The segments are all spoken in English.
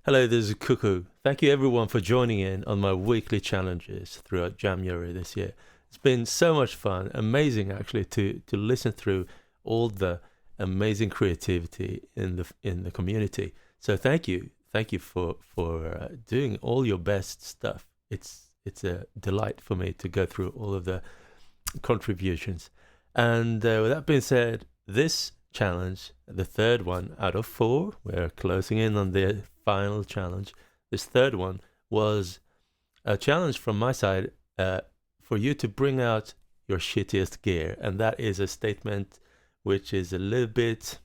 Hello, this is Cuckoo. Thank you everyone for joining in on my weekly challenges throughout Jamuary this year. It's been so much fun, amazing actually to listen through all the amazing creativity in the community. So thank you for doing all your best stuff. It's a delight for me to go through all of the contributions. And with that being said, this challenge, the third one out of 4, we're closing in on the final challenge. This third one was a challenge from my side for you to bring out your shittiest gear, and that is a statement which is a little bit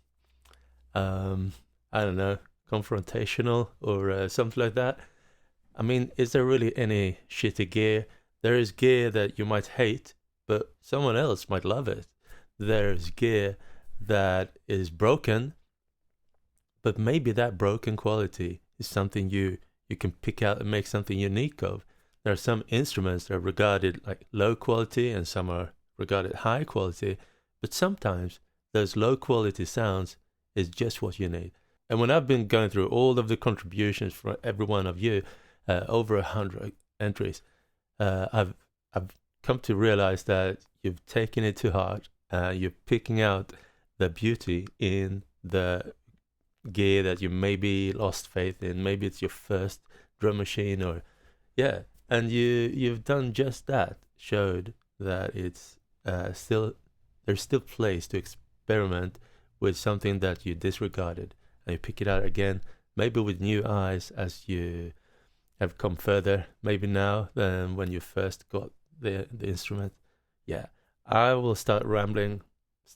I don't know, confrontational or something like that. I mean, is there really any shitty gear? There is gear that you might hate, but someone else might love it. There's gear that is broken, but maybe that broken quality is something you can pick out and make something unique of. There are some instruments that are regarded like low quality and some are regarded high quality, but sometimes those low quality sounds is just what you need. And when I've been going through all of the contributions from every one of you, over 100 entries, I've come to realize that you've taken it to heart. You're picking out the beauty in the gear that you maybe lost faith in. Maybe it's your first drum machine, or and you've done just that. Showed that it's there's still place to experiment with something that you disregarded, and you pick it out again, maybe with new eyes as you have come further, maybe now than when you first got the instrument. Yeah, I will start rambling.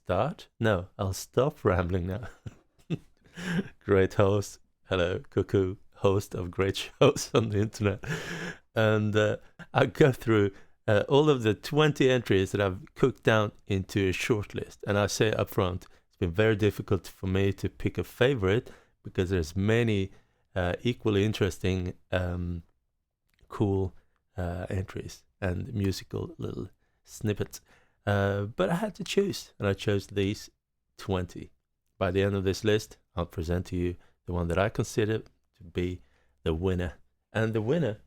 I'll stop rambling now. Great host. Hello, Cuckoo, host of great shows on the internet. And I go through all of the 20 entries that I've cooked down into a shortlist. And I say up front, it's been very difficult for me to pick a favorite because there's many equally interesting, cool entries and musical little snippets. But I had to choose, and I chose these 20. By the end of this list, I'll present to you the one that I consider to be the winner. And the winner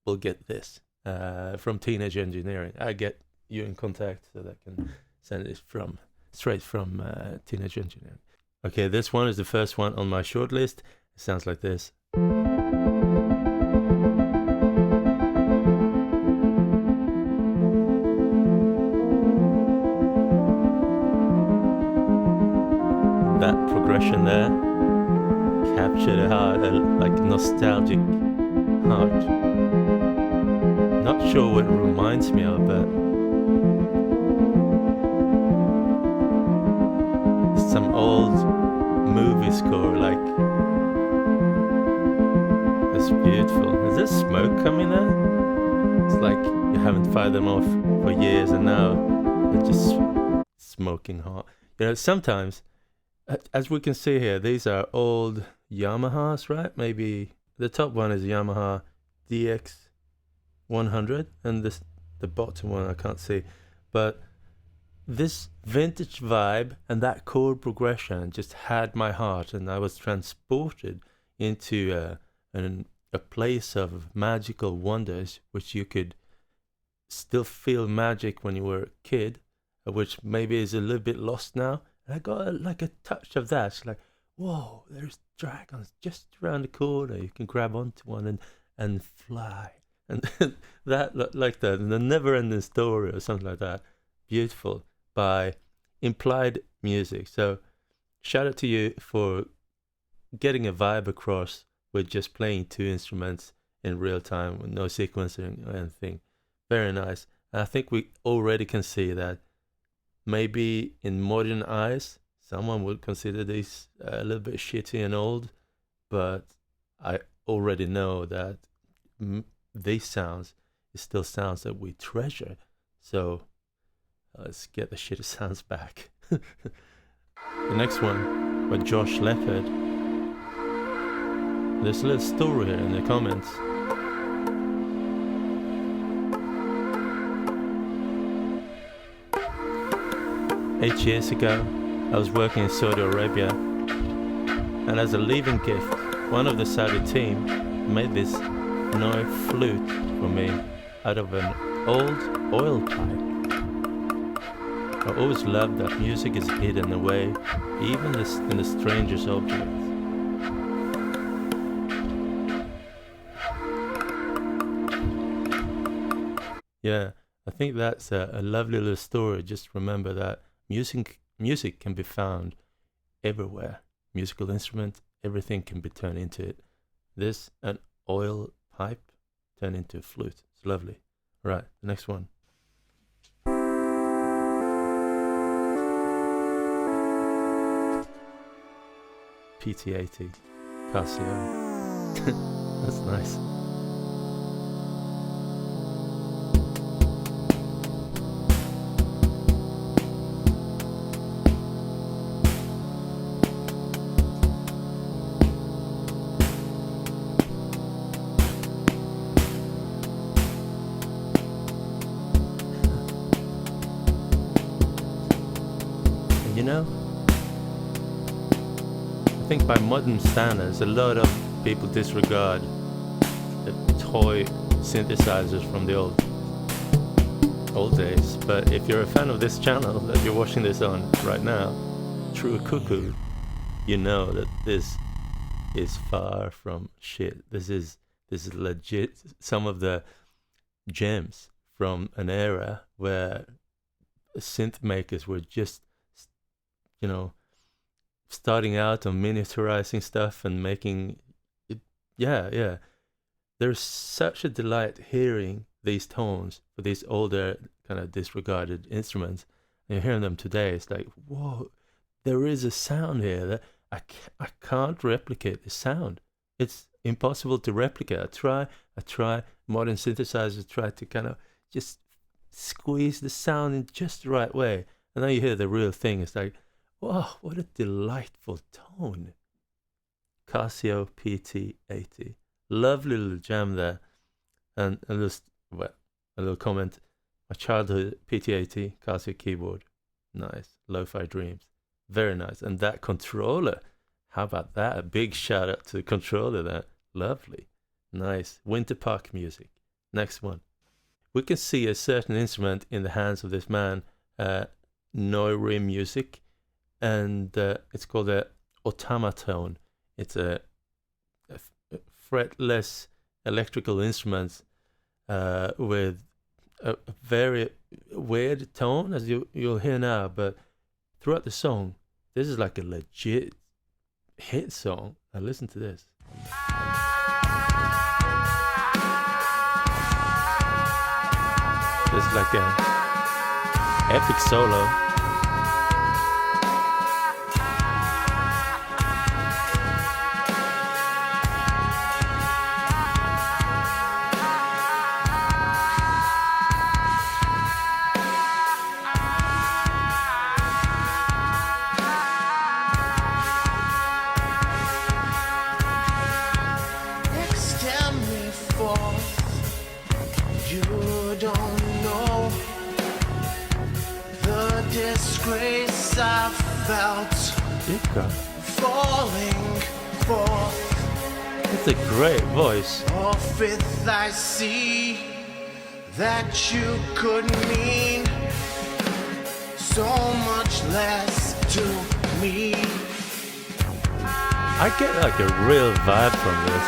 will get this from Teenage Engineering. I get you in contact so that I can send it straight from Teenage Engineering. Okay, this one is the first one on my shortlist. It sounds like this. That progression there captured a heart, like nostalgic heart. Not sure what it reminds me of, but some old movie score, like it's beautiful. Is there smoke coming there? It's like you haven't fired them off for years and now they're just smoking hot. You know, sometimes, as we can see here, these are old Yamahas, right? Maybe the top one is Yamaha DX100 and the bottom one I can't see. But this vintage vibe and that chord progression just had my heart, and I was transported into a place of magical wonders, which you could still feel magic when you were a kid, which maybe is a little bit lost now. And I got like a touch of that. It's like, whoa, there's dragons just around the corner. You can grab onto one and fly. And that, like the never-ending story or something like that. Beautiful by Implied Music. So shout out to you for getting a vibe across with just playing 2 instruments in real time with no sequencing or anything. Very nice. And I think we already can see that maybe in modern eyes, someone would consider these a little bit shitty and old, but I already know that these sounds is still sounds that we treasure. So let's get the shitty sounds back. The next one by Josh Leopard. There's a little story here in the comments. 8 years ago, I was working in Saudi Arabia, And as a leaving gift, one of the Saudi team made this No Flute for me out of an old oil pipe. I always loved that music is hidden away, even in the strangest objects. Yeah, I think that's a lovely little story. Just remember that music can be found everywhere. Musical instrument, everything can be turned into it. This, an oil pipe turned into a flute. It's lovely. Right, the next one. PT80 Casio. That's nice. You know, I think by modern standards, a lot of people disregard the toy synthesizers from the old days. But if you're a fan of this channel that you're watching this on right now, through a Cuckoo, you know that this is far from shit. This is legit. Some of the gems from an era where synth makers were just, you know, starting out on miniaturizing stuff and making it. Yeah. There's such a delight hearing these tones for these older kind of disregarded instruments. And you're hearing them today. It's like, whoa, there is a sound here that I can't replicate the sound. It's impossible to replicate. I try. Modern synthesizers try to kind of just squeeze the sound in just the right way. And then you hear the real thing. It's like, wow, what a delightful tone. Casio PT80. Lovely little jam there. And a little comment. My childhood PT80 Casio keyboard. Nice. Lo-fi dreams. Very nice. And that controller. How about that? A big shout out to the controller there. Lovely. Nice. Winter Park music. Next one. We can see a certain instrument in the hands of this man. Noirie music. And it's called a automaton. It's a fretless electrical instrument with a very weird tone, as you'll hear now. But throughout the song, this is like a legit hit song. Now listen to this. This is like an epic solo. Falling forth. It's a great voice. Of it I see that you could mean so much less to me. I get like a real vibe from this.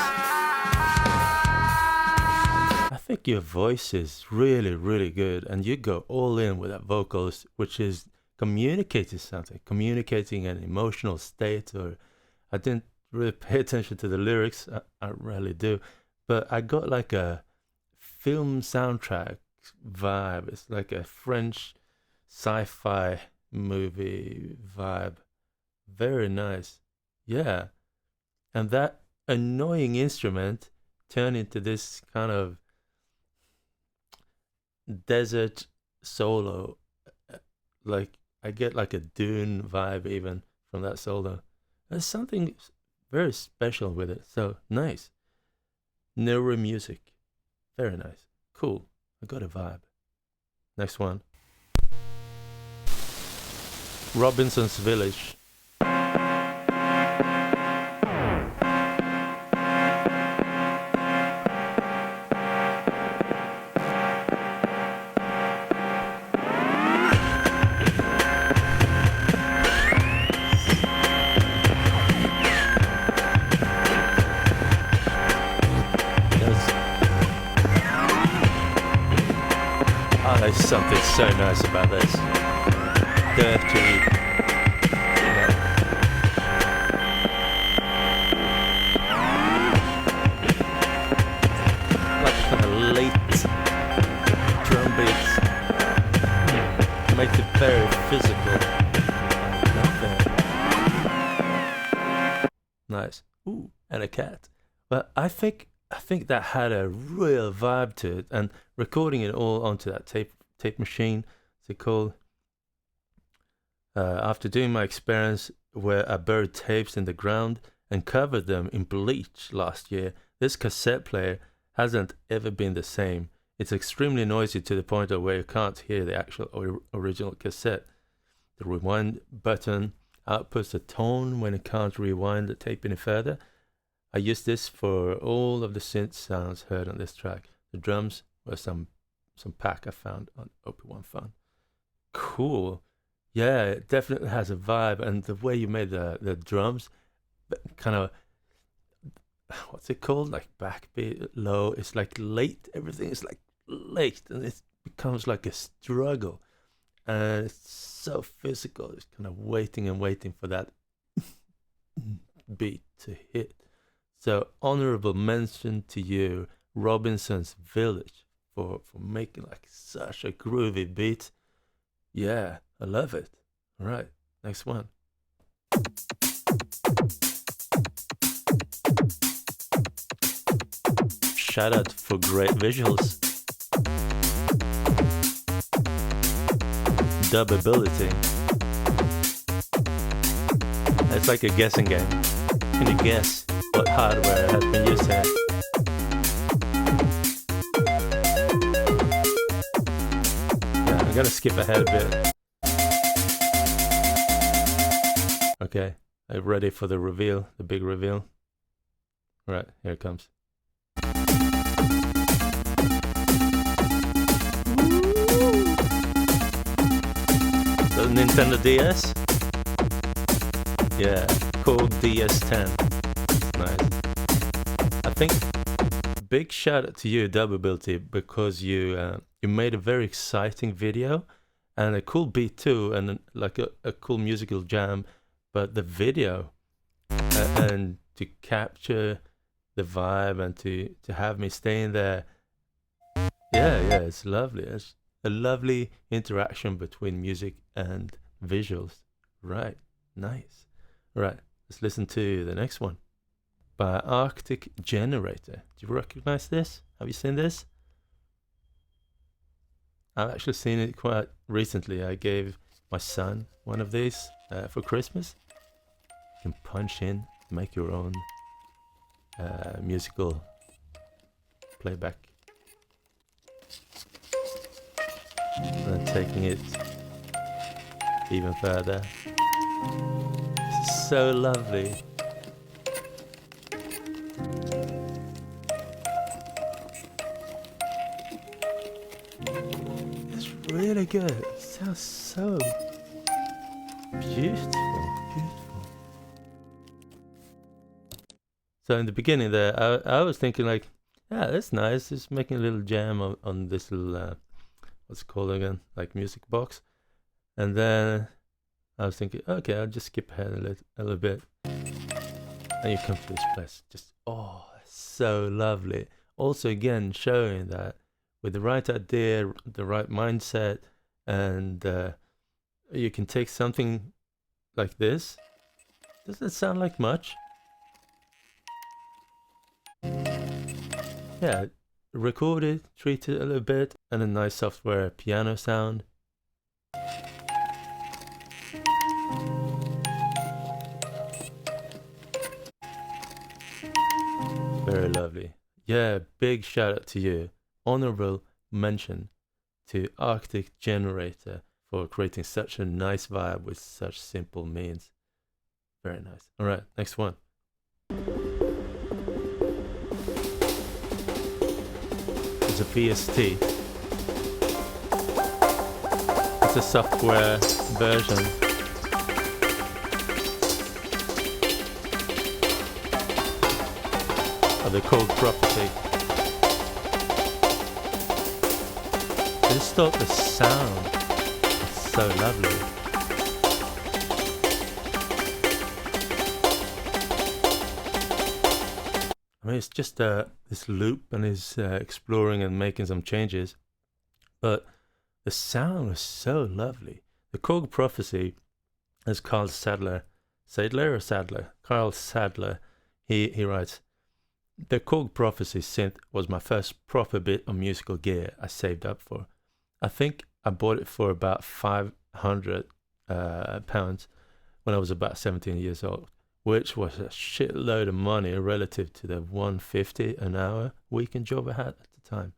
I think your voice is really, really good, and you go all in with that vocals, which is communicating something, communicating an emotional state. Or I didn't really pay attention to the lyrics, I rarely do, but I got like a film soundtrack vibe. It's like a French sci-fi movie vibe. Very nice. Yeah. And that annoying instrument turned into this kind of desert solo. Like, I get like a Dune vibe even from that solo. There's something very special with it. So nice. Noirie music. Very nice. Cool. I got a vibe. Next one. Robinson's Village. something so nice about this. Dirty. Like kind of late drum beats. Makes it very physical. Nice. Ooh, and a cat. But I think that had a real vibe to it, and recording it all onto that tape machine, what's it called? After doing my experience where I buried tapes in the ground and covered them in bleach last year, this cassette player hasn't ever been the same. It's extremely noisy to the point of where you can't hear the actual original cassette. The rewind button outputs a tone when it can't rewind the tape any further. I used this for all of the synth sounds heard on this track. The drums were some pack I found on OP1 Fun. Cool. Yeah, it definitely has a vibe, and the way you made the drums, kind of, what's it called? Like backbeat, low. It's like late. Everything is like late, and it becomes like a struggle. And it's so physical. It's kind of waiting and waiting for that beat to hit. So honourable mention to you, Robinson's Village, for making like such a groovy beat. Yeah, I love it. All right, next one. Shout out for great visuals. Dubability. It's like a guessing game. Can you guess what hardware has been used here? Yeah, I'm gonna skip ahead a bit. Okay, are you ready for the reveal, the big reveal? Right, here it comes. The Nintendo DS? Yeah, Korg DS10. Nice. I think big shout out to you, Dubability, because you made a very exciting video and a cool beat too, and like a cool musical jam. But the video and to capture the vibe and to have me staying there, yeah, it's lovely. It's a lovely interaction between music and visuals. Right, nice. Right, let's listen to the next one by Arctic Generator. Do you recognize this? Have you seen this? I've actually seen it quite recently. I gave my son one of these for Christmas. You can punch in, make your own musical playback. And then taking it even further. It's so lovely. It's really good. It sounds so beautiful. So in the beginning there, I was thinking like, yeah, that's nice. Just making a little jam on this little, what's it called again? Like music box. And then I was thinking, okay, I'll just skip ahead a little bit. And you come to this place. Just, oh, so lovely. Also, again, showing that with the right idea, the right mindset, and you can take something like this. Doesn't it sound like much? Yeah, record it, treat it a little bit, and a nice software piano sound. Very lovely. Yeah, big shout out to you. Honourable mention to Arctic Generator for creating such a nice vibe with such simple means. Very nice. Alright, next one. It's a VST. It's a software version. Of the Korg Prophecy. just thought the sound was so lovely. I mean, it's just this loop, and he's exploring and making some changes, but the sound was so lovely. The Korg Prophecy, as Carl Sadler, Carl Sadler, he writes, the Korg Prophecy synth was my first proper bit of musical gear I saved up for. I think I bought it for about £500 when I was about 17 years old, which was a shitload of money relative to the $150 an hour weekend job I had at the time,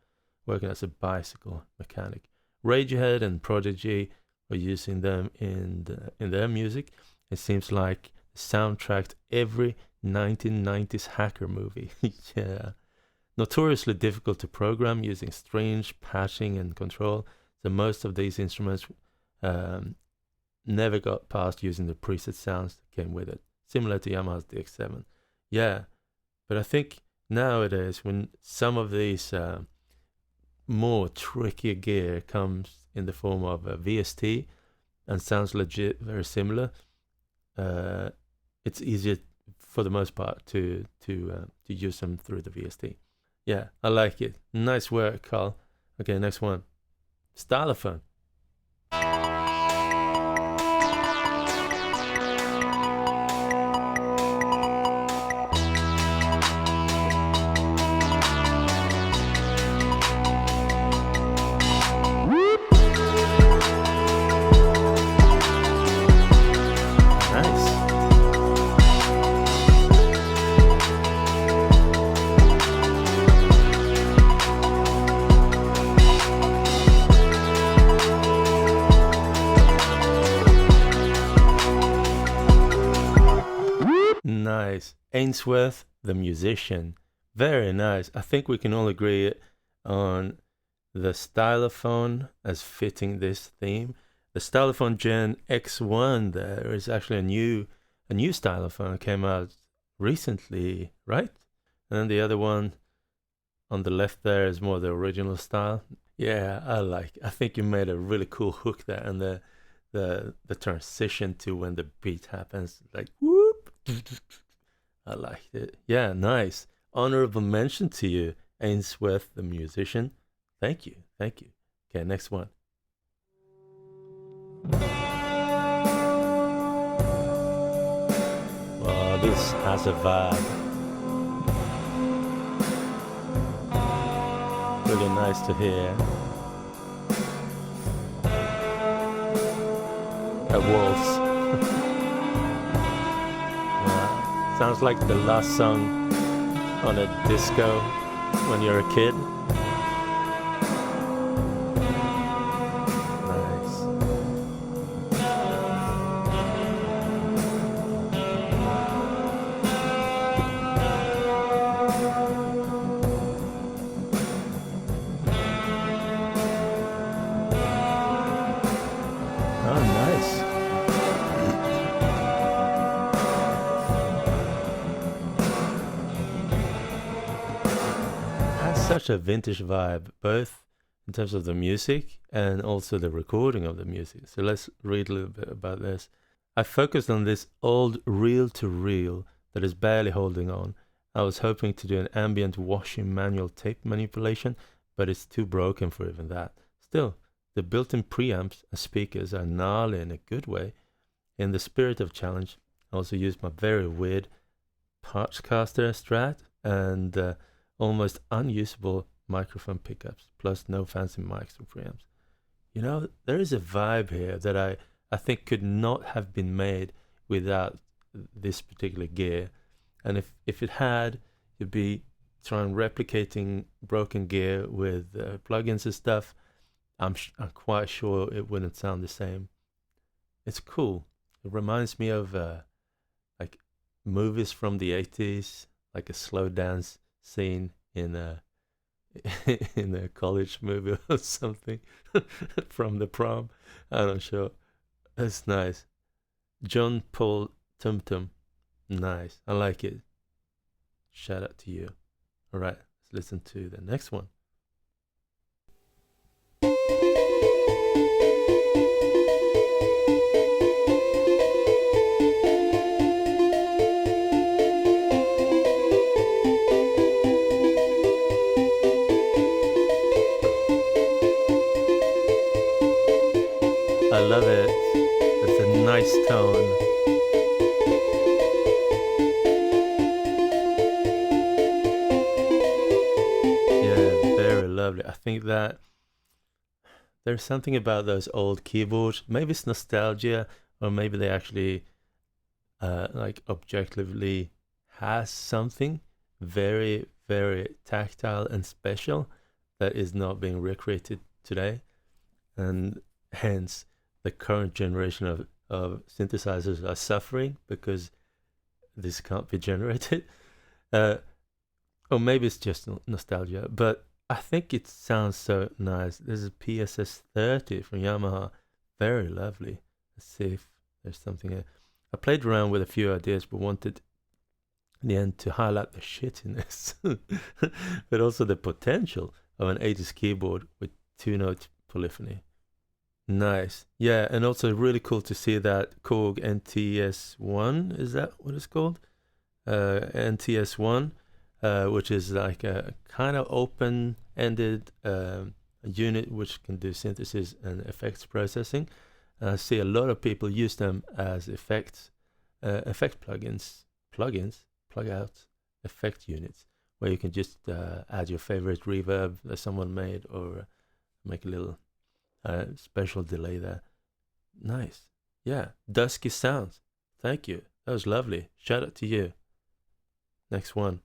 working as a bicycle mechanic. Radiohead and Prodigy were using them in their music. It seems like the soundtrack to every 1990s hacker movie. Yeah. Notoriously difficult to program using strange patching and control, so most of these instruments never got past using the preset sounds that came with it, similar to Yamaha's DX7. Yeah, but I think nowadays when some of these more trickier gear comes in the form of a VST and sounds legit very similar, it's easier for the most part to use them through the VST. Yeah, I like it. Nice work, Carl. Okay, next one. Stylophone. Nice. Ainsworth, the musician. Very nice. I think we can all agree on the stylophone as fitting this theme. The stylophone Gen X1 there is actually a new stylophone that came out recently, right? And then the other one on the left there is more the original style. Yeah, I think you made a really cool hook there, and the transition to when the beat happens, like whoop. I liked it. Yeah, nice. Honourable mention to you, Ainsworth the musician. Thank you. Okay, next one. Well, this has a vibe. Really nice to hear. A waltz. Sounds like the last song on a disco when you're a kid. Nice. Oh, nice. Such a vintage vibe, both in terms of the music and also the recording of the music. So let's read a little bit about this. I focused on this old reel-to-reel that is barely holding on. I was hoping to do an ambient washing manual tape manipulation, but it's too broken for even that. Still, the built-in preamps and speakers are gnarly in a good way. In the spirit of challenge, I also used my very weird Parchcaster Strat and almost unusable microphone pickups, plus no fancy mics or preamps. You know, there is a vibe here that I think could not have been made without this particular gear. And if it had, you'd be trying replicating broken gear with plugins and stuff. I'm quite sure it wouldn't sound the same. It's cool. It reminds me of like movies from the 80s, like a slow dance scene in a college movie or something from the prom. I'm not sure. That's nice. John Paul Tumtum. Nice. I like it. Shout out to you. All right, let's listen to the next one. I love it. It's a nice tone. Yeah, very lovely. I think that there's something about those old keyboards. Maybe it's nostalgia, or maybe they actually like objectively has something very, very tactile and special that is not being recreated today. And hence the current generation of synthesizers are suffering because this can't be generated. Or maybe it's just nostalgia, but I think it sounds so nice. This is PSS 30 from Yamaha. Very lovely. Let's see if there's something here. I played around with a few ideas, but wanted in the end to highlight the shitiness, but also the potential of an 80s keyboard with 2-note polyphony. Nice. Yeah, and also really cool to see that Korg NTS1, is that what it's called? NTS1, which is like a kind of open-ended unit which can do synthesis and effects processing. And I see a lot of people use them as effect plugins, plug-out effect units, where you can just add your favorite reverb that someone made, or make a little special delay there. Nice. Yeah, dusky sounds. Thank you. That was lovely. Shout out to you. Next one.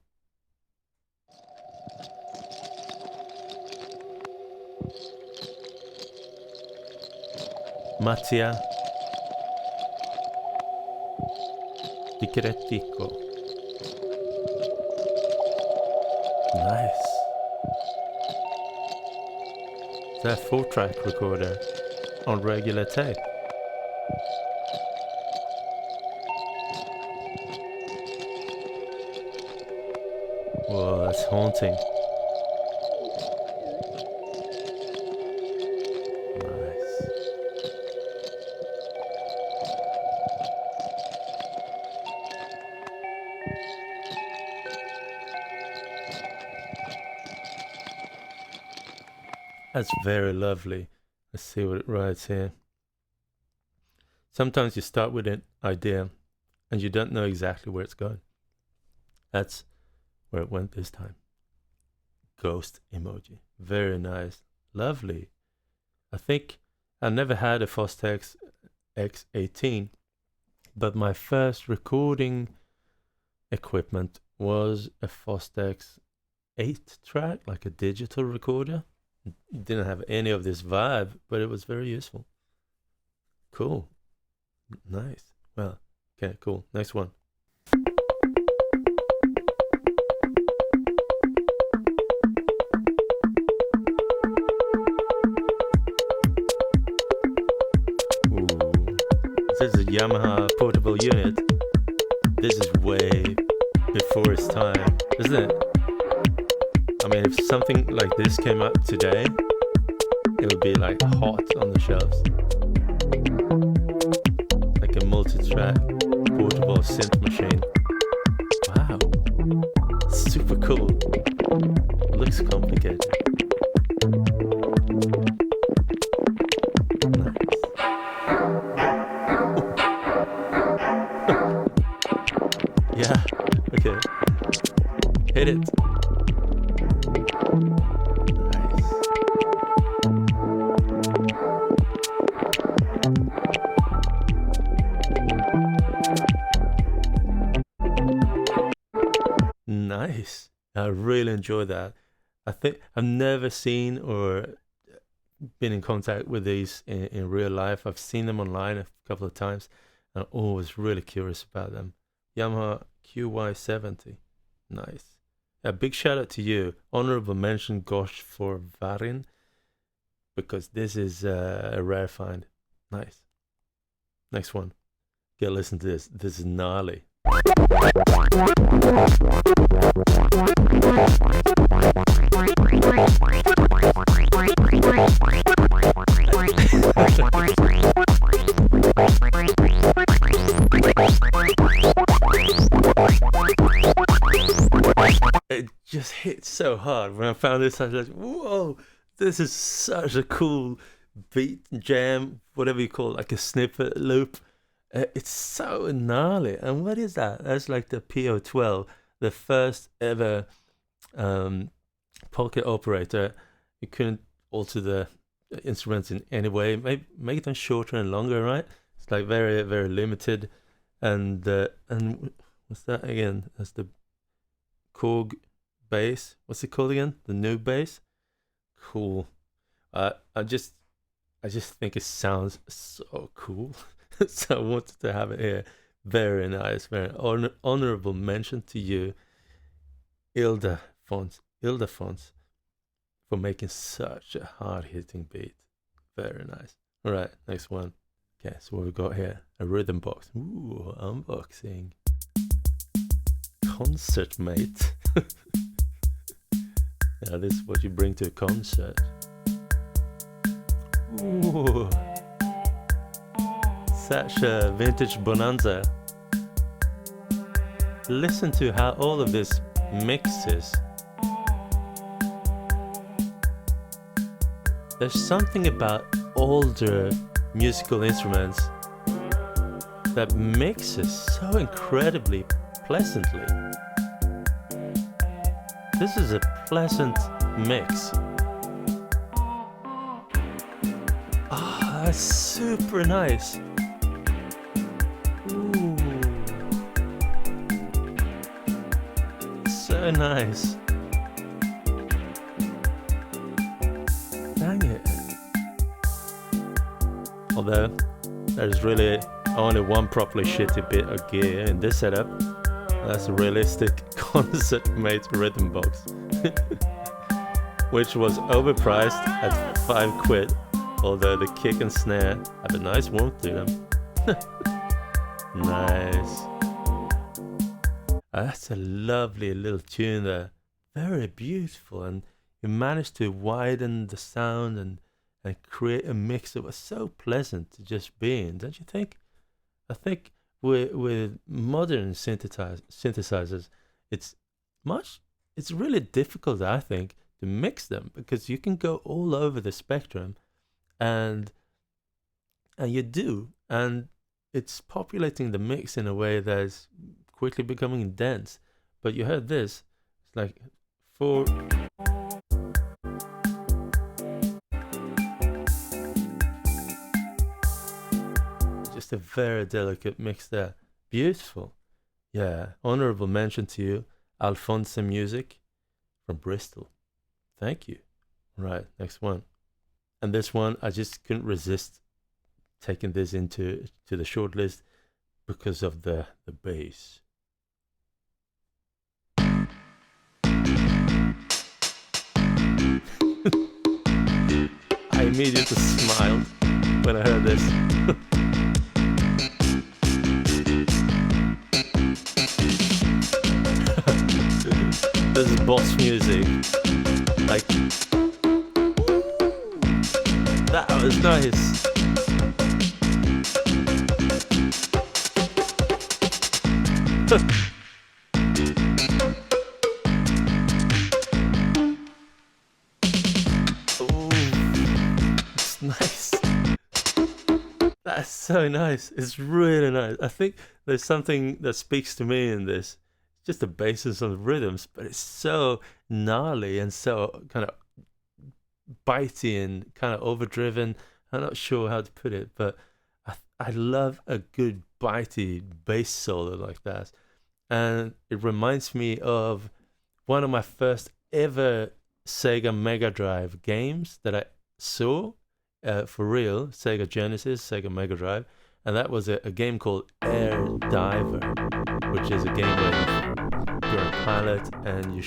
Mattia di Cretico. Nice. Is that a 4-track recorder on regular tape? Whoa, that's haunting. That's very lovely. Let's see what it writes here. Sometimes you start with an idea and you don't know exactly where it's going. That's where it went this time. Ghost emoji. Very nice. Lovely. I think I never had a Fostex X18, but my first recording equipment was a Fostex 8-track, like a digital recorder. It didn't have any of this vibe, but it was very useful. Cool. Nice. Well, okay, cool. Next one. Ooh. This is a Yamaha portable unit. This is way before its time, isn't it? I mean, if something like this came out today, it would be like hot on the shelves. Like a multi-track portable synth machine. Wow. Super cool. Looks complicated. Nice. Yeah, okay. Hit it. Nice. I really enjoy that. I think I've never seen or been in contact with these in real life. I've seen them online a couple of times, and I'm always really curious about them. Yamaha QY70. Nice. A big shout out to you. Honourable mention Gosh for Varin, because this is a rare find. Nice. Next one. Get listen to this. This is gnarly. just hit so hard. When I found this, I was like, whoa, this is such a cool beat, jam, whatever you call it, like a snippet loop. It's so gnarly. And what is that? That's like the PO12, the first ever pocket operator. You couldn't alter the instruments in any way. Make them shorter and longer, right? It's like very, very limited. And what's that again? That's the Korg bass. What's it called again? The new bass. Cool. I just think it sounds so cool. So I wanted to have it here. Very nice. Very honourable mention to you, Ilda Fonts, for making such a hard-hitting beat. Very nice. All right, next one. Okay, so what we got here? A rhythm box. Ooh, unboxing. Concert, mate. Yeah, this is what you bring to a concert. Ooh. Such a vintage bonanza. Listen to how all of this mixes. There's something about older musical instruments that mixes so incredibly pleasantly. This is a pleasant mix. Ah, that's super nice. Ooh. So nice. Dang it. Although there's really only one properly shitty bit of gear in this setup. That's a realistic concert-made rhythm box. Which was overpriced at 5 quid, although the kick and snare have a nice warmth to them. Nice. That's a lovely little tune there. Very beautiful, and you managed to widen the sound and create a mix that was so pleasant to just be in, don't you think? I think with modern synthesizers, it's really difficult, I think, to mix them, because you can go all over the spectrum, and you do, and it's populating the mix in a way that is quickly becoming dense. But you heard this, it's like 4. Just a very delicate mix there. Beautiful. Yeah, honourable mention to you, Alphonse Music from Bristol. Thank you. Right, next one. And this one, I just couldn't resist taking this into the shortlist because of the bass. I immediately smiled when I heard this. This is boss music. Like, that was nice. Ooh, it's nice. That's so nice. It's really nice. I think there's something that speaks to me in this. Just the basis of the rhythms, but it's so gnarly and so kind of bitey and kind of overdriven. I'm not sure how to put it, but I love a good bitey bass solo like that. And it reminds me of one of my first ever Sega Mega Drive games that I saw, for real, Sega Genesis, Sega Mega Drive, and that was a game called Air Diver, which is a game where you're a pilot and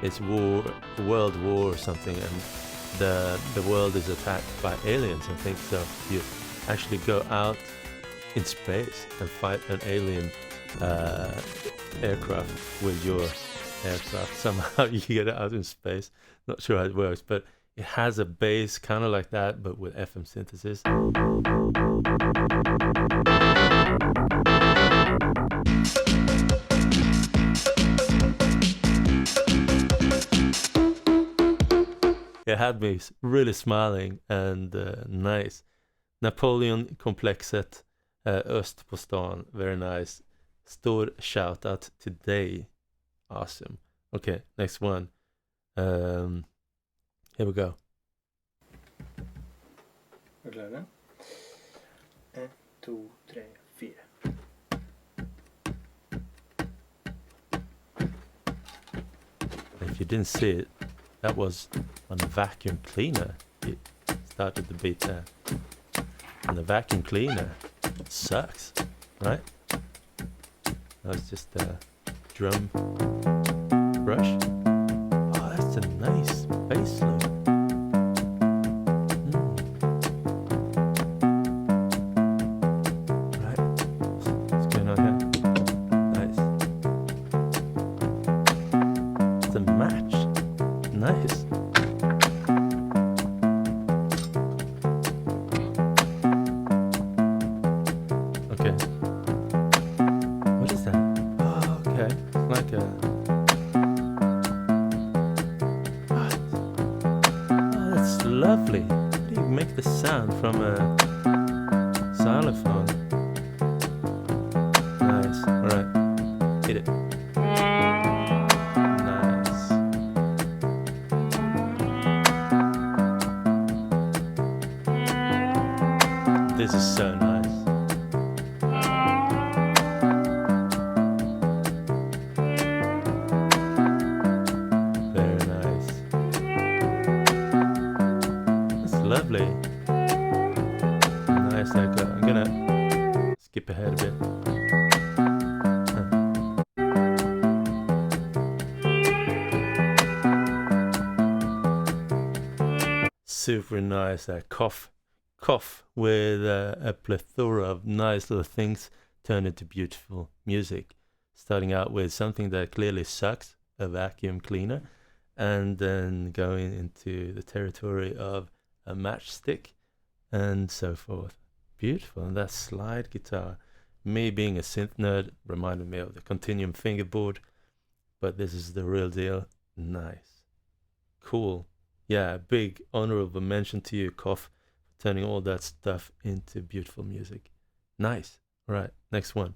it's world war or something, and the world is attacked by aliens, I think. So you actually go out in space and fight an alien aircraft with your aircraft. Somehow you get it out in space. Not sure how it works, but it has a bass kind of like that, but with FM synthesis. it had me really smiling, and nice. Napoleon Komplexet, Öst på stan, very nice. Stor shout out today. Awesome. Okay, next one. Here we go. Är du klar nu? 1, 2, 3, 4. If you didn't see it, that was on a vacuum cleaner. It started the beat there. And the vacuum cleaner sucks, right? That was just a drum brush. Oh, that's a nice bass loop. Right, what's going on here? Nice. It's a match. Nice. Okay. What is that? Oh, okay. It's like a... What? Oh, that's lovely. How do you make the sound from a stylophone? Nice. Alright. Hit it. Nice. This is so nice. Very nice. That's lovely. Nice. I'm gonna skip ahead a bit. Super nice. Cough with a plethora of nice little things turned into beautiful music. Starting out with something that clearly sucks, a vacuum cleaner, and then going into the territory of a matchstick and so forth. Beautiful. And that slide guitar, me being a synth nerd, reminded me of the Continuum fingerboard, but this is the real deal. Nice. Cool. Yeah, big honorable mention to you, Koff, turning all that stuff into beautiful music. Nice. All right, next one.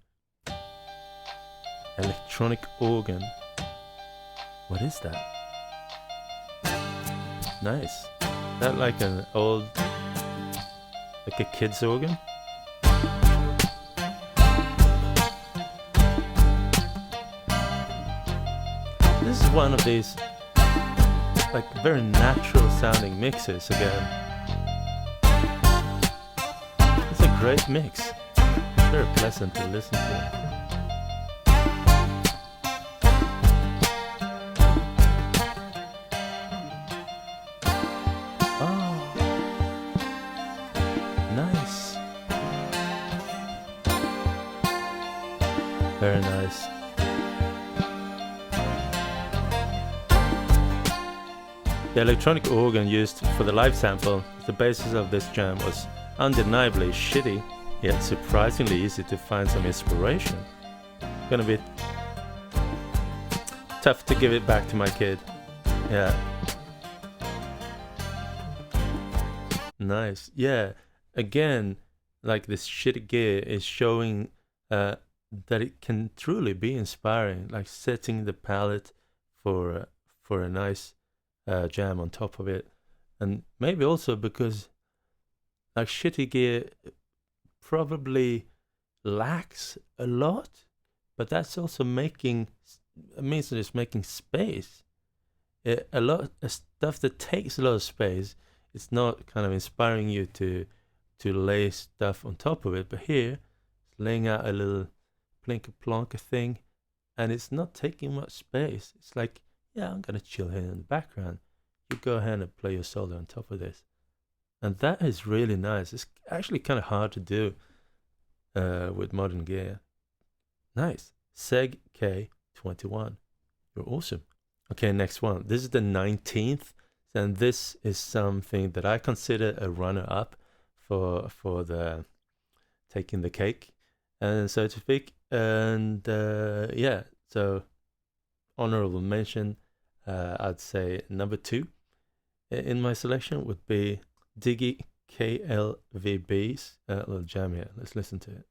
Electronic organ. What is that? Nice. That like an old, like a kid's organ? This is one of these like very natural sounding mixes again. It's a great mix. Very pleasant to listen to. Oh, nice. Very nice. The electronic organ used for the live sample, the basis of this jam, was undeniably shitty, yet surprisingly easy to find some inspiration. Gonna be tough to give it back to my kid. Yeah. Nice. Yeah. Again, like this shitty gear is showing that it can truly be inspiring, like setting the palette for a nice jam on top of it. And maybe also because like shitty gear probably lacks a lot, but that's also making, it means that it's making space. A lot of stuff that takes a lot of space, it's not kind of inspiring you to lay stuff on top of it, but here it's laying out a little plinker plonker thing, and it's not taking much space. It's like, yeah, I'm gonna chill here in the background. You go ahead and play your solo on top of this. And that is really nice. It's actually kind of hard to do with modern gear. Nice. Seg K21. You're awesome. Okay, next one. This is the 19th. And this is something that I consider a runner-up for the taking the cake, and so to speak. And yeah, so honorable mention, I'd say number 2. in my selection would be Diggy KLVB's little jam here. Let's listen to it.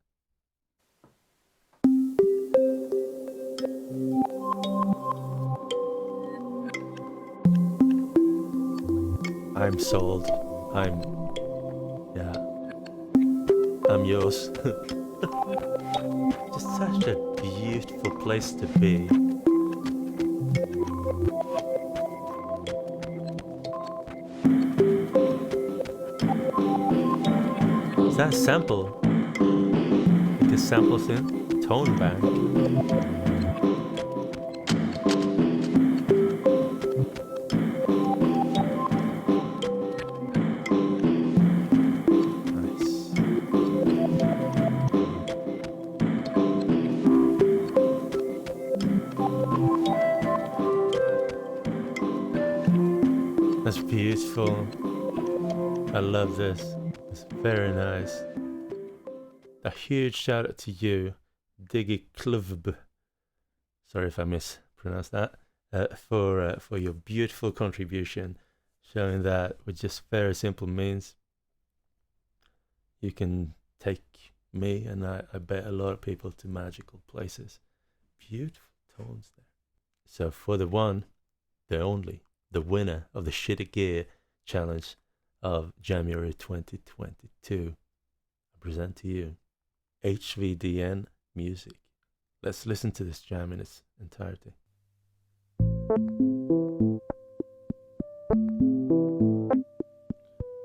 I'm sold. I'm yours. Just such a beautiful place to be. Is that a sample? Like a sample thing? Tone bank. That's beautiful. I love this. It's very nice. A huge shout out to you, Diggy Club. Sorry if I mispronounced that. For your beautiful contribution, showing that with just very simple means, you can take me and I bet a lot of people to magical places. Beautiful tones there. So for the one, the only, the winner of the Shitty Gear Challenge of January 2022, I present to you hvdnmusic. Let's listen to this jam in its entirety.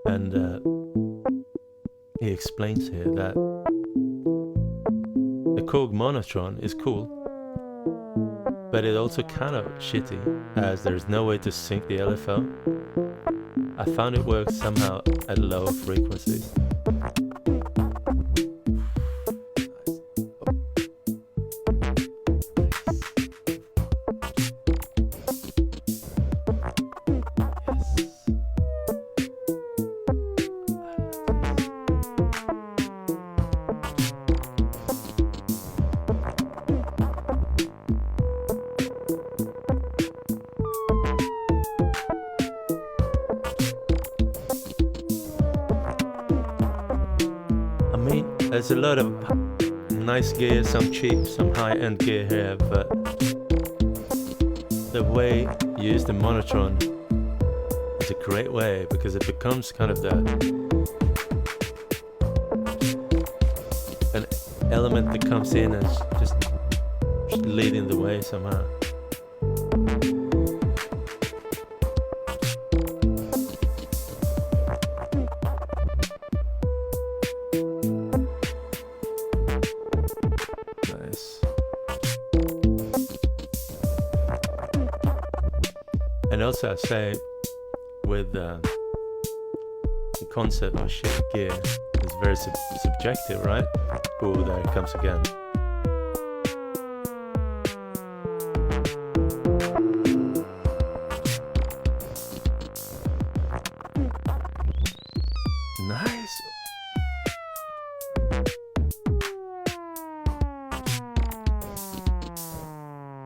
And he explains here that the Korg Monotron is cool, but it's also kind of shitty as there's no way to sync the LFO. I found it works somehow at low frequencies. There's a lot of nice gear, some cheap, some high-end gear here, but the way you use the Monotron is a great way because it becomes kind of an element that comes in and just leading the way somehow. And also I say with the concept of shit gear is very subjective, right? Oh, there it comes again. Nice.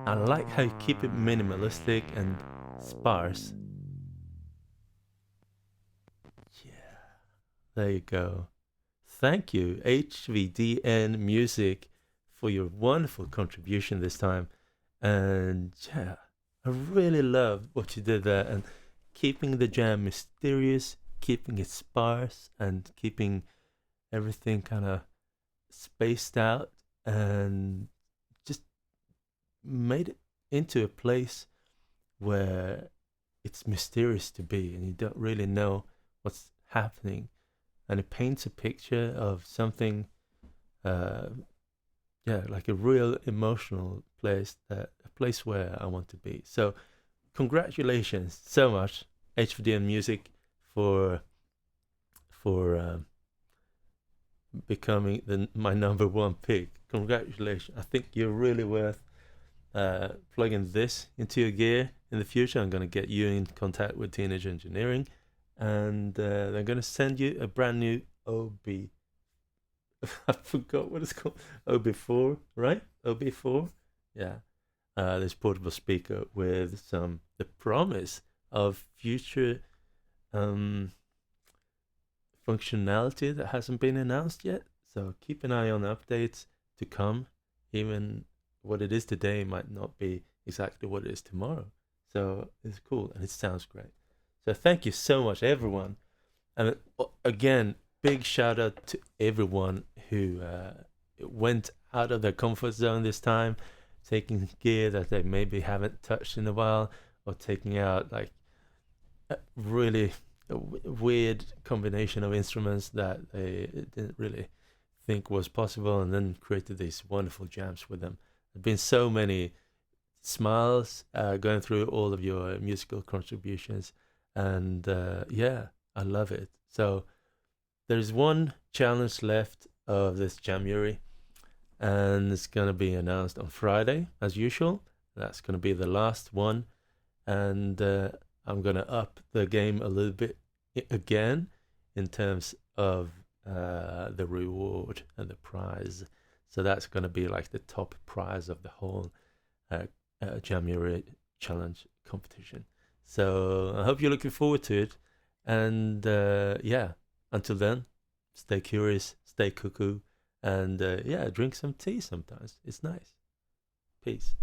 I like how you keep it minimalistic and sparse. Yeah, there you go. Thank you, hvdnmusic, for your wonderful contribution this time. And yeah, I really love what you did there, and keeping the jam mysterious, keeping it sparse, and keeping everything kind of spaced out, and just made it into a place where it's mysterious to be and you don't really know what's happening, and it paints a picture of something like a real emotional place, a place where I want to be. So congratulations so much, hvdnmusic, for becoming my number one pick. Congratulations. I think you're really worth plugging this into your gear in the future. I'm going to get you in contact with Teenage Engineering, and they're going to send you a brand new OB. I forgot what it's called. OB4, right? OB4? Yeah. This portable speaker with the promise of future functionality that hasn't been announced yet. So keep an eye on updates to come. Even what it is today might not be exactly what it is tomorrow. So it's cool and it sounds great. So thank you so much, everyone. And again, big shout out to everyone who went out of their comfort zone this time, taking gear that they maybe haven't touched in a while, or taking out like a really weird combination of instruments that they didn't really think was possible, and then created these wonderful jams with them. There've been so many smiles going through all of your musical contributions, and yeah, I love it. So there's one challenge left of this Jamuary, and it's going to be announced on Friday as usual. That's going to be the last one, and I'm going to up the game a little bit again in terms of the reward and the prize. So that's going to be like the top prize of the whole Jamuary challenge competition. So I hope you're looking forward to it. And yeah, until then, stay curious, stay cuckoo, and yeah, drink some tea sometimes. It's nice. Peace.